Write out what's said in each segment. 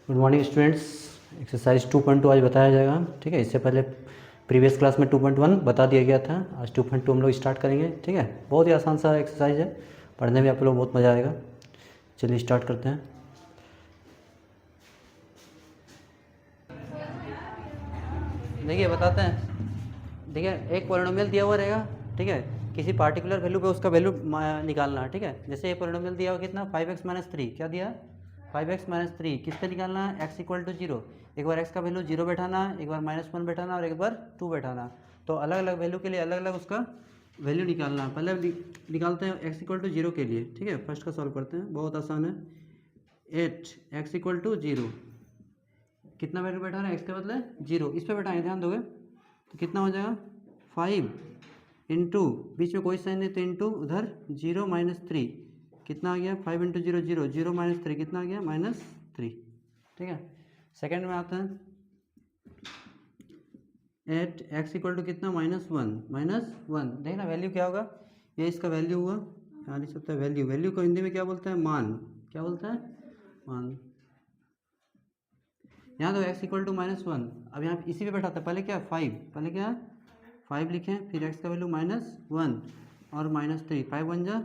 Good morning students. Exercise 2.2 आज बताया जाएगा। ठीक है, इससे पहले प्रीवियस क्लास में 2.1 बता दिया गया था। आज 2.2 हम लोग स्टार्ट करेंगे। ठीक है, बहुत ही आसान सा एक्सरसाइज है, पढ़ने में आप लोग बहुत मज़ा आएगा। चलिए स्टार्ट करते हैं। देखिए बताते हैं। देखिए एक पॉलिनोमियल दिया हुआ रहेगा। ठीक है, किसी पार्टिकुलर वैल्यू पे उसका वैल्यू निकालना है। ठीक है, जैसे ये पॉलिनोमियल दिया हुआ कितना 5x-3 क्या दिया 5x-3 किस पे निकालना है x=0। एक बार x का वैल्यू 0 बैठाना, एक बार -1 बैठाना और एक बार 2 बैठाना। तो अलग अलग वैल्यू के लिए अलग अलग उसका वैल्यू निकालना है। पहले निकालते हैं x=0 के लिए। ठीक है, फर्स्ट का सॉल्व करते हैं, बहुत आसान है। 8x=0 कितना वैल्यू बैठा रहा है, x के बदले 0, इस पर बैठाएंगे, ध्यान दोगे तो कितना हो जाएगा 5 इंटू, बीच में कोई साइन नहीं तो इंटू, उधर 0-3 कितना आ गया 5 इंटू 0 0 0-3 कितना आ गया -3। ठीक है, सेकेंड में आते हैं। 8x= कितना -1 देखना वैल्यू क्या होगा, ये इसका वैल्यू हुआ। यहाँ लिख सकता है वैल्यू, वैल्यू को हिंदी में क्या बोलते हैं मान, क्या बोलते हैं मान। यहाँ तो x=-1, अब यहाँ इसी पे बैठा था, पहले क्या 5, पहले क्या 5 लिखें, फिर x का वैल्यू -1 और -3, 5 1 जा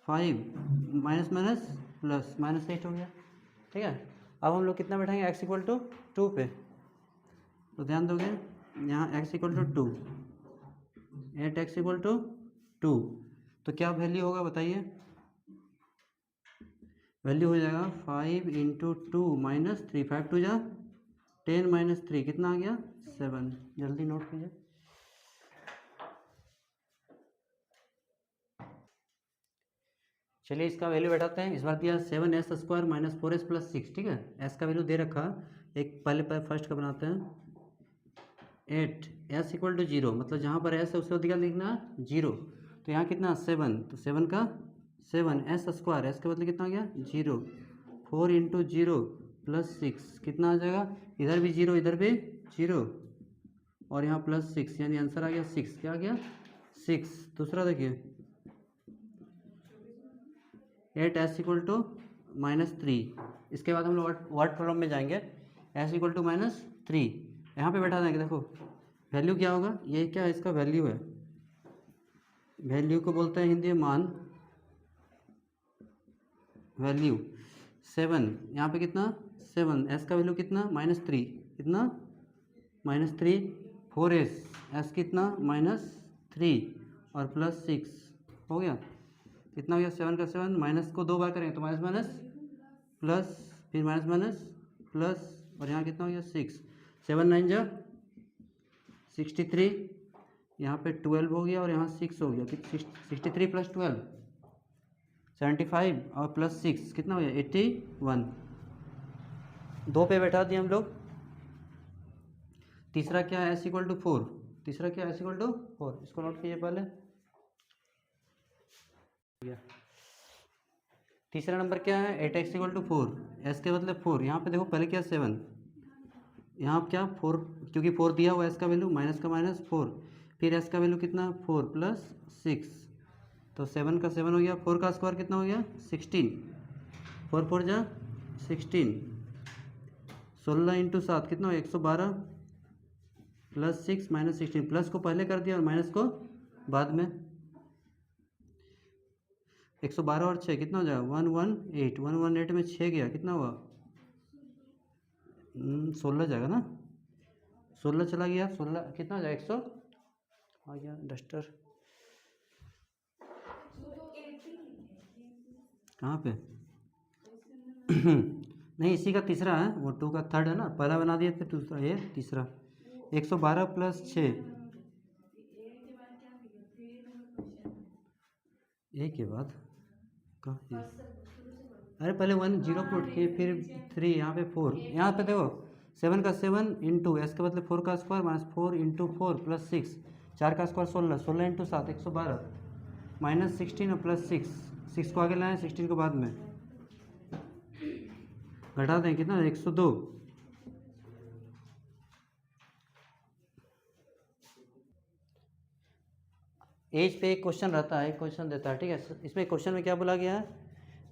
5, माइनस माइनस प्लस -8 हो गया। ठीक है, अब हम लोग कितना बैठाएंगे x=2 पे, तो ध्यान दोगे यहाँ x=2, 8x=2, तो क्या वैल्यू होगा बताइए। वैल्यू हो जाएगा 5 इंटू 2 -3, 5 2 जा 10 -3 कितना आ गया 7। जल्दी नोट कीजिए। चलिए इसका वैल्यू बैठाते हैं। इस बार दिया 7s² -4s + 6। ठीक है, s का वैल्यू दे रखा, एक पहले फर्स्ट का बनाते हैं। 8s=0 मतलब जहाँ पर s है उससे अधिक लिखना 0, तो यहाँ कितना 7, तो 7 का 7s², s के बदले कितना आ गया 0, 4 इंटू 0 + 6 कितना आ जाएगा, इधर भी 0 इधर भी 0 और यहाँ +6, यानी आंसर आ गया 6। क्या आ गया 6। दूसरा देखिए 8s=-3, इसके बाद हम लोग वर्ड प्रॉब्लम में जाएंगे। s=-3 यहाँ पे बैठा देंगे। देखो वैल्यू क्या होगा, ये क्या है इसका वैल्यू है, वैल्यू को बोलते हैं हिंदी में मान, वैल्यू 7, यहाँ पे कितना 7, s का वैल्यू कितना -3, कितना -3, 4s, s कितना -3 और +6 हो गया, कितना हो गया 7 का 7, माइनस को 2 बार करेंगे तो माइनस माइनस प्लस, फिर माइनस माइनस प्लस, और यहाँ कितना हो गया 6, 7 9 जा 63, यहाँ पे 12 हो गया और यहाँ 6 हो गया, 63 + 12 75 और +6 कितना हो गया 81। 2 पे बैठा दिए हम लोग। तीसरा क्या है s=4, तीसरा क्या है s=4, इसको नोट कीजिए पहले। तीसरा नंबर क्या है 8x=4, s के बदले 4, यहाँ पे देखो पहले क्या 7, यहाँ क्या 4, क्योंकि 4 दिया हुआ s का वैल्यू, माइनस का -4, फिर s का वैल्यू कितना 4 + 6, तो 7 का 7 हो गया, 4 का स्क्वायर कितना हो गया 16, 4 4 जा 16, 16 इंटू 7 कितना हो 112 + 6 -16, प्लस को पहले कर दिया और माइनस को बाद में। 112 और 6 कितना हो जाएगा 118, 118 में 6 गया कितना हुआ 16 जाएगा ना, 16 चला गया, 16 कितना हो जाएगा 100 आ गया। डस्टर कहाँ पे नहीं, इसी का तीसरा है, वो 2 का थर्ड है ना, पहला बना दिए थे दूसरा, ये तीसरा 112 + 6, एक के बाद कहाँ, अरे पहले 1 0 पुट किए, फिर 3, यहाँ पे 4, यहाँ पे देखो 7 का 7 इंटू s के बदले 4 का स्क्वायर -4 इंटू 4 + 6, 4 का स्क्वायर 16, 16 इंटू 7 112 -16 और +6, 6 को आगे लाएं 16 को बाद में घटा दें कितना 102। एज पे एक क्वेश्चन रहता है, एक क्वेश्चन देता है। ठीक है, इसमें क्वेश्चन में क्या बोला गया है,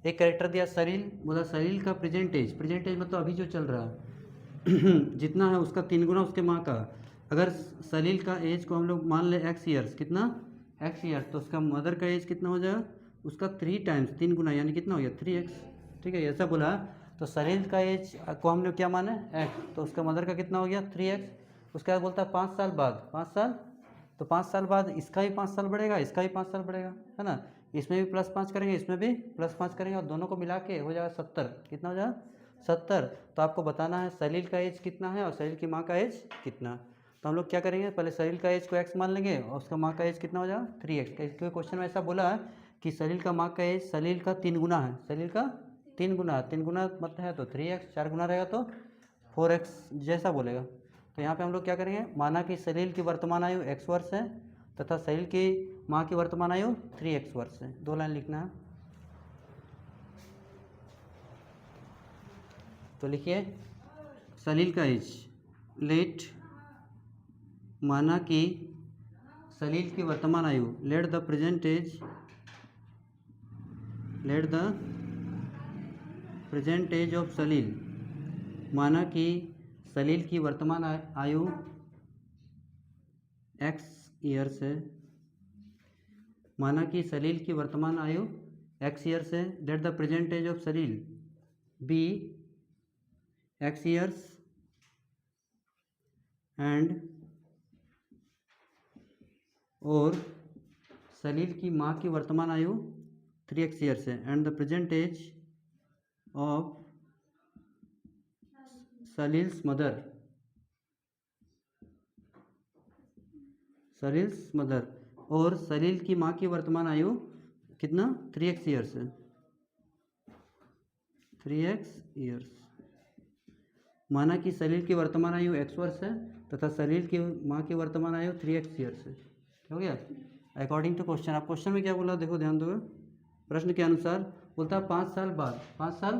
एक कैरेक्टर दिया सलील, बोला सलील का प्रेजेंट एज मतलब अभी जो चल रहा है जितना है उसका 3 गुना उसके माँ का। अगर सलील का एज को हम लोग मान ले x ईयर्स, कितना x ईयर्स, तो उसका मदर का एज कितना हो जाएगा, उसका 3 टाइम्स 3 गुना, यानी कितना हो गया 3x। ठीक है, ऐसा बोला। तो सलील का एज को हम लोग क्या माने x, तो उसका मदर का कितना हो गया 3x। उसके बाद बोलता है 5 साल बाद, 5 साल, तो 5 साल बाद इसका भी 5 साल बढ़ेगा, इसका भी 5 साल बढ़ेगा, है ना। इसमें भी +5 करेंगे, इसमें भी +5 करेंगे, और दोनों को मिला के हो जाएगा 70। कितना हो जाएगा 70। तो आपको बताना है सलील का एज कितना है और सलील की माँ का एज कितना। तो हम लोग क्या करेंगे, पहले सलील का एज को x मान लेंगे और उसका माँ का एज कितना हो जाएगा 3x। क्योंकि क्वेश्चन में ऐसा बोला है कि सलील का माँ का एज सलील का 3 गुना है, सलील का 3 गुना, 3 गुना मतलब है तो 3x, 4 गुना रहेगा तो 4x जैसा बोलेगा। तो यहाँ पे हम लोग क्या करेंगे, माना कि सलील की वर्तमान आयु x वर्ष है तथा सलील की माँ की वर्तमान आयु 3x वर्ष है। 2 लाइन लिखना है, तो लिखिए सलील का एज, लेट माना कि सलील की वर्तमान आयु, let the present age, let the present age of Salil, माना कि सलील की वर्तमान आयु x ईयर्स है, माना कि सलील की वर्तमान आयु x ईयर्स है। Let the present age of Salil be x years and, और सलील की माँ की वर्तमान आयु 3x ईयर्स है, and the present age of Salil's mother, Salil's mother, और सलील की माँ की वर्तमान आयु कितना 3x ईयर्स है, 3x ईयर्स। माना कि सलील की वर्तमान आयु x वर्ष है तथा सलील की माँ की वर्तमान आयु 3x ईयर्स है। हो गया अकॉर्डिंग टू क्वेश्चन। आप क्वेश्चन में क्या बोला देखो, ध्यान दो, प्रश्न के अनुसार बोलता है 5 साल बाद, 5 साल,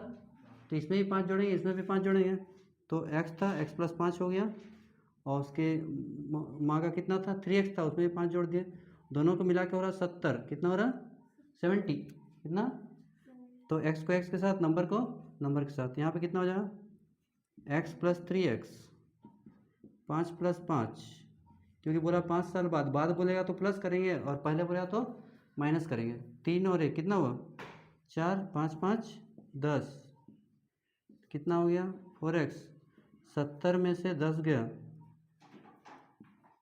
तो इसमें भी 5 जोड़ेंगे, इसमें भी 5 जोड़ेंगे, तो x था, x + 5 हो गया, और उसके माँ का कितना था 3x था, उसमें भी 5 जोड़ दिए, दोनों को मिला के हो रहा 70। कितना हो रहा 70, कितना, तो x को x के साथ, नंबर को नंबर के साथ, यहाँ पे कितना हो जाएगा x + 3x, 5 + 5, क्योंकि बोला 5 साल बाद बोलेगा तो प्लस करेंगे और पहले बोलेगा तो माइनस करेंगे। 3 और 1 कितना हुआ 4, 5 5 10, कितना हो गया 4x। 70 में से 10 गया,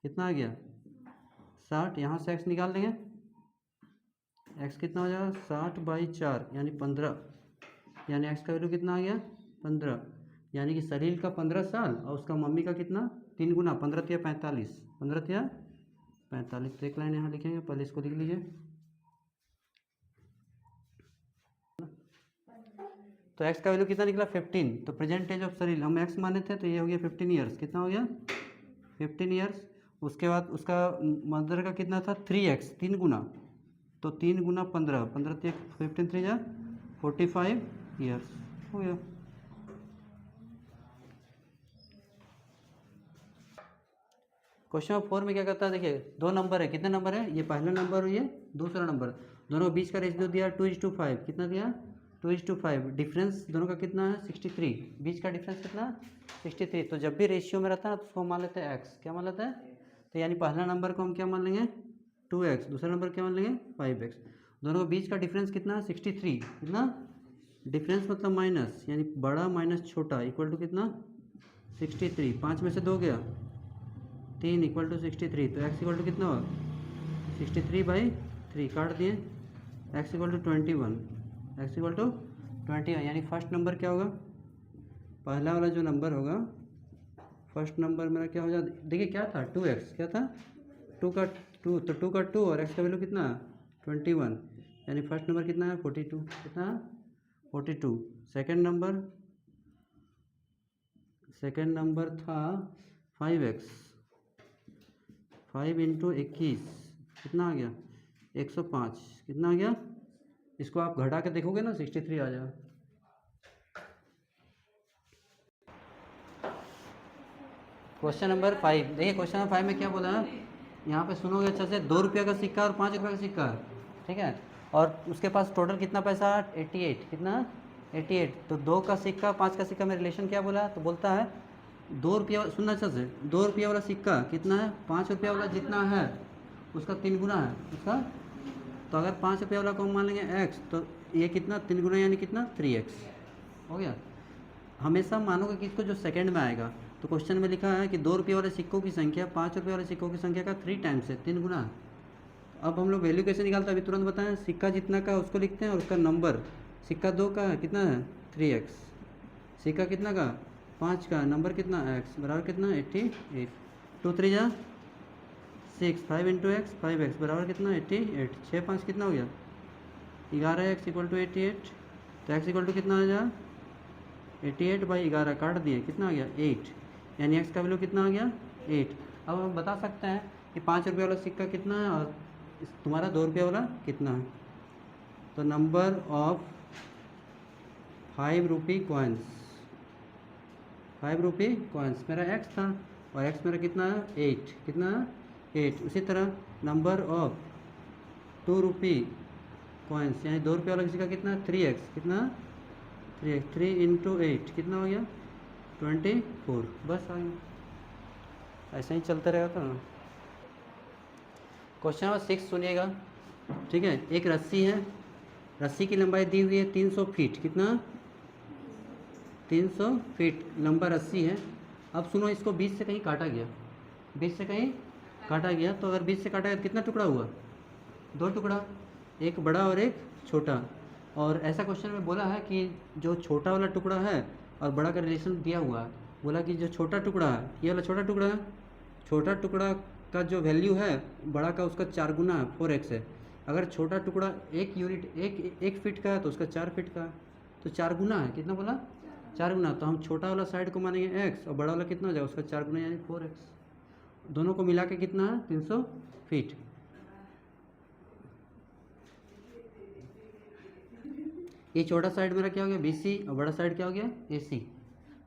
कितना आ गया 60, यहाँ से x निकाल देंगे, x कितना हो जाएगा 60/4 यानी 15, यानी x का वैल्यू कितना आ गया 15, यानी कि सलील का 15 साल और उसका मम्मी का कितना 3 गुना, 15 × 45, 15 × 45। तो एक लाइन यहाँ लिखेंगे, पहले इसको लिख लीजिए। तो x का वैल्यू कितना निकला 15, तो प्रेजेंट एज ऑफ सलील हम x माने थे तो ये हो गया 15 ईयर्स। कितना हो गया 15 ईयर्स। उसके बाद उसका मदर का कितना था 3x, 3 गुना, तो 3 गुना 15, 15 × 15 3 जा 45 ईयर्स हो गया। क्वेश्चन 4 में क्या करता है, देखिए 2 नंबर है, कितने नंबर है, ये पहला नंबर और ये दूसरा नंबर, दोनों के बीच का रेशियो दिया 2:5, कितना दिया 2:5, डिफरेंस दोनों का कितना है 63, बीच का डिफरेंस कितना 63। तो जब भी रेशियो में रहता है तो उसको मान लेते हैं x, क्या मान लेते हैं, तो यानी पहला नंबर को हम क्या मान लेंगे 2x, दूसरा नंबर क्या मान लेंगे 5x, दोनों के बीच का डिफरेंस कितना है 63, कितना डिफरेंस मतलब माइनस, यानी बड़ा माइनस छोटा इक्वल टू कितना 63, 5 में से 2 गया 3 = 63, तो x = कितना होगा 63/3, काट दिए, x = 21, x = 21, यानी फर्स्ट नंबर क्या होगा, पहला वाला जो नंबर होगा फर्स्ट नंबर मेरा क्या हो जाता, देखिए क्या था 2x, क्या था 2 का 2, तो 2 का 2 और x का वैल्यू कितना 21, यानी फर्स्ट नंबर कितना है 42, कितना 42। सेकंड नंबर था 5x, 5 × 21 कितना आ गया 105, कितना आ गया, इसको आप घटा के देखोगे ना 63 आ जाएगा। क्वेश्चन नंबर 5, देखिए क्वेश्चन नंबर 5 में क्या बोला है, यहाँ पे सुनोगे अच्छा से, 2 रुपये का सिक्का और 5 रुपये का सिक्का, ठीक है, और उसके पास टोटल कितना पैसा 88, कितना 88। तो 2 का सिक्का 5 का सिक्का में रिलेशन क्या बोला, तो बोलता है 2 रुपया, सुनना अच्छा से, 2 रुपया वाला सिक्का कितना है, 5 रुपया वाला जितना है उसका 3 गुना है उसका। तो अगर 5 रुपया वाला को हम मान लेंगे x, तो ये कितना 3 गुना यानी कितना 3x हो गया। हमेशा मानोगे कि इसको जो सेकंड में आएगा, तो क्वेश्चन में लिखा है कि 2 रुपये वाले सिक्कों की संख्या 5 रुपये वाले सिक्कों की संख्या का 3 टाइम्स है, 3 गुना। अब हम लोग वैल्यू कैसे निकालते हैं अभी तुरंत बताएं। सिक्का जितना का उसको लिखते हैं और उसका नंबर, सिक्का 2 का है कितना है 3x, सिक्का कितना का 5 का, नंबर कितना x बराबर कितना 88, 2 3 जा 6, 5 इंटू एक्स 5x बराबर कितना 88, 6 5 कितना हो गया 11x इक्वल टू 88। तो x इक्वल टू कितना आ जाए 88/11 काट दिए कितना आ गया 8, यानी x का वैल्यू कितना आ गया 8। अब हम बता सकते हैं कि 5 रुपये वाला सिक्का कितना है और तुम्हारा 2 रुपये वाला कितना है। तो number of 5 rupee coins, 5 rupee coins मेरा x था और x मेरा कितना है 8, कितना 8। उसी तरह नंबर ऑफ 2 रुपी कॉइन्स यानी 2 रुपये वाला सिक्का कितना 3x, कितना 3x, 3 इंटू 8 कितना हो गया 24। बस आ गया, ऐसे ही चलते रहेगा। तो क्वेश्चन नंबर 6 सुनिएगा, ठीक है। एक रस्सी है, रस्सी की लंबाई दी हुई है 300 फीट, कितना 300 फीट लंबा रस्सी है। अब सुनो, इसको बीच से कहीं काटा गया, बीच से कहीं काटा गया, तो अगर बीच से काटा गया तो कितना टुकड़ा हुआ 2 टुकड़ा, एक बड़ा और एक छोटा। और ऐसा क्वेश्चन में बोला है कि जो छोटा वाला टुकड़ा है और बड़ा का रिलेशन दिया हुआ है, बोला कि जो छोटा टुकड़ा है, ये वाला छोटा टुकड़ा है, छोटा टुकड़ा का जो वैल्यू है बड़ा का उसका 4 गुना है 4x है। अगर छोटा टुकड़ा 1 यूनिट 1 फीट का है तो उसका 4 फीट का है, तो 4 गुना है, कितना बोला 4 गुना। तो हम छोटा वाला साइड को मानेंगे x और बड़ा वाला कितना हो जाएगा उसका 4 गुना यानी 4x। दोनों को मिला के कितना है 300 फीट। ये छोटा साइड मेरा क्या हो गया BC और बड़ा साइड क्या हो गया AC।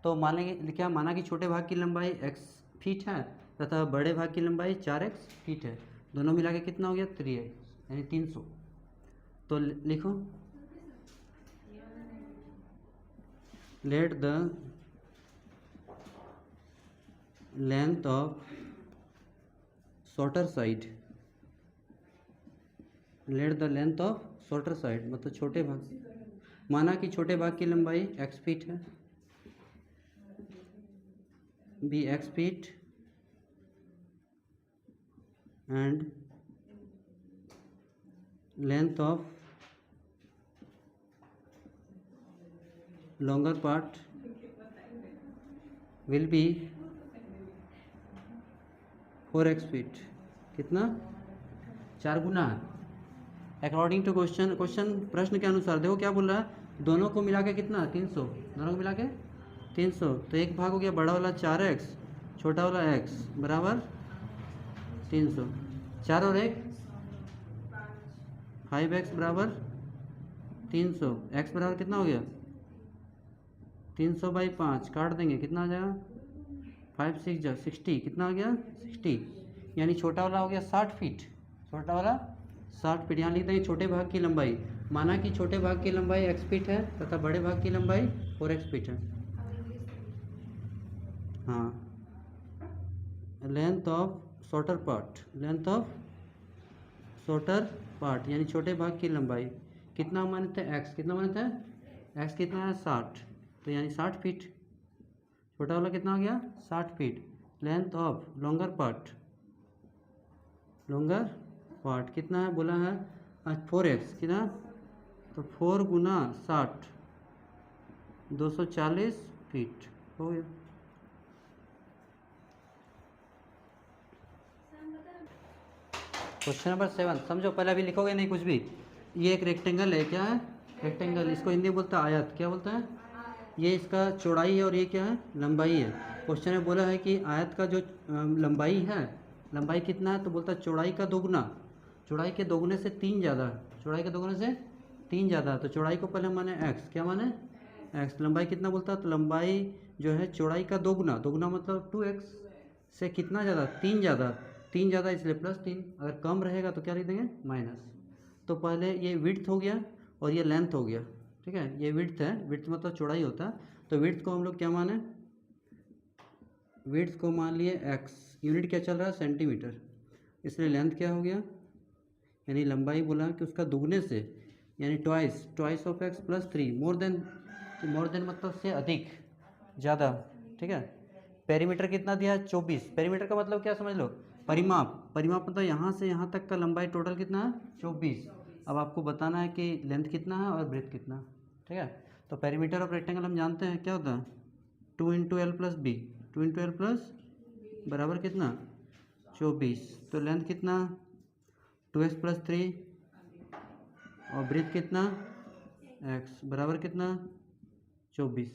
तो मान लेंगे क्या, माना कि छोटे भाग की लंबाई x फीट है तथा बड़े भाग की लंबाई 4x फीट है, दोनों मिला के कितना हो गया 3x यानी 300। तो लिखो let the length of shorter side, let the length of shorter side मतलब छोटे भाग, माना कि छोटे भाग की लंबाई x फीट है, बी x feet and length of longer part will be 4x feet, कितना 4 गुना है अकॉर्डिंग टू क्वेश्चन। प्रश्न के अनुसार देखो क्या बोल रहा है, दोनों को मिला के कितना 300, दोनों को मिला के 300। तो एक भाग हो गया बड़ा वाला 4x, छोटा वाला x बराबर 300, 4 और 1 5x बराबर 300, x बराबर कितना हो गया 300/5 काट देंगे कितना आ जाएगा 5 6 जा 60, कितना आ गया 60, यानी छोटा वाला हो गया 60 फीट, छोटा वाला 60 फीट। यहाँ लिख देंगे छोटे भाग की लंबाई, माना कि छोटे भाग की लंबाई x फीट है तथा बड़े भाग की लंबाई 4x फीट है। हाँ, length of shorter part, length of shorter part यानी छोटे भाग की लंबाई कितना माने थे x, कितना माने थे x कितना है 60, तो यानी 60 फीट, छोटा वाला कितना हो गया 60 feet. Length of longer part, longer part कितना है बोला है 4x, कितना, तो 4 गुना 60 240 फीट हो गया। क्वेश्चन नंबर 7 समझो, पहले अभी लिखोगे नहीं कुछ भी। ये एक रेक्टेंगल है, क्या है रेक्टेंगल, इसको हिंदी में बोलता है आयत, क्या बोलता है, ये इसका चौड़ाई है और ये क्या है लंबाई है। क्वेश्चन में बोला है कि आयत का जो लंबाई है, लंबाई कितना है, तो बोलता है चौड़ाई का दोगुना, चौड़ाई के दोगुने से 3 ज़्यादा, चौड़ाई के दोगुने से 3 ज़्यादा। तो चौड़ाई को पहले माने x, क्या माने x, लंबाई कितना बोलता है, तो लंबाई जो है चौड़ाई का दोगुना, दोगुना मतलब 2x से कितना ज़्यादा 3 ज़्यादा, 3 ज़्यादा इसलिए +3, अगर कम रहेगा तो क्या लिख देंगे माइनस। तो पहले ये विड्थ हो गया और ये लेंथ हो गया, ठीक है। ये विड्थ है, विड्थ मतलब चौड़ाई होता है, तो विड्थ को हम लोग क्या माने, विड्थ को मान लिए x, यूनिट क्या चल रहा है सेंटीमीटर, इसलिए लेंथ क्या हो गया, यानी लंबाई बोला कि उसका दुगने से, यानी twice of x plus 3, more than मतलब से अधिक, ज़्यादा, ठीक है। पेरीमीटर कितना दिया है 24, पेरीमीटर का मतलब क्या समझ लो, परिमाप मतलब यहाँ से यहाँ तक का लंबाई टोटल कितना है 24। अब आपको बताना है कि लेंथ कितना है और ब्रेथ कितना, ठीक है। तो पेरीमीटर ऑफ रेक्टेंगल हम जानते हैं क्या होता है, 2 into L plus B, 2 into L plus बराबर कितना 24। तो लेंथ कितना 2x प्लस 3 और ब्रेथ कितना x बराबर कितना 24।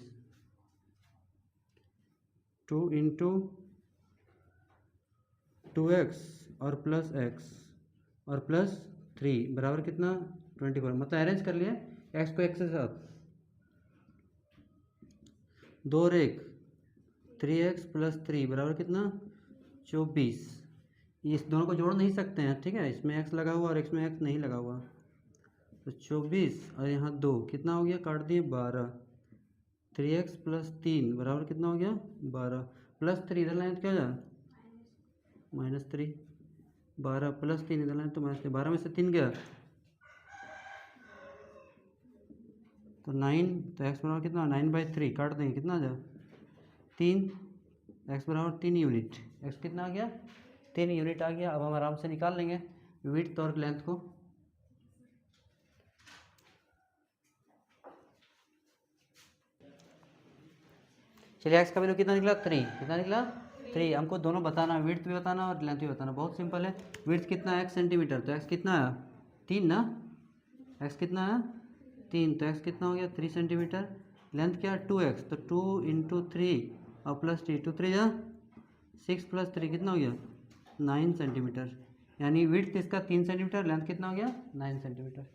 2 इंटू 2x और प्लस x और प्लस 3 बराबर कितना 24, मतलब अरेंज कर लिया x को x के साथ, 2 और 1 3x प्लस 3 बराबर कितना 24। इस दोनों को जोड़ नहीं सकते हैं, ठीक है, इसमें x लगा हुआ और इसमें x नहीं लगा हुआ, तो 24 और यहाँ 2 कितना हो गया, काट दिए 12, 3x प्लस 3 बराबर कितना हो गया 12, प्लस 3 इधर लाइन तो क्या हो जाए -3, 12 प्लस 3 इधर लाइन तो -3, 12 में से 3 गया तो 9, तो x बराबर कितना 9/3, काट देंगे कितना आ जाए 3, x बराबर 3 यूनिट, x कितना आ गया 3 यूनिट आ गया। अब हम आराम से निकाल लेंगे विड्थ और लेंथ को। चलिए x का वैल्यू कितना निकला 3, कितना निकला 3, हमको दोनों बताना, विड्थ भी बताना और लेंथ भी बताना, बहुत सिंपल है। विड्थ कितना है x सेंटीमीटर, तो x कितना है 3 ना, x कितना है 3, तो x कितना हो गया 3 सेंटीमीटर, लेंथ क्या है 2x, तो 2 इंटू 3 और प्लस 3, 2 3 जा 6 प्लस 3 कितना हो गया 9 सेंटीमीटर, यानी विड्थ इसका 3 सेंटीमीटर, लेंथ कितना हो गया 9 सेंटीमीटर।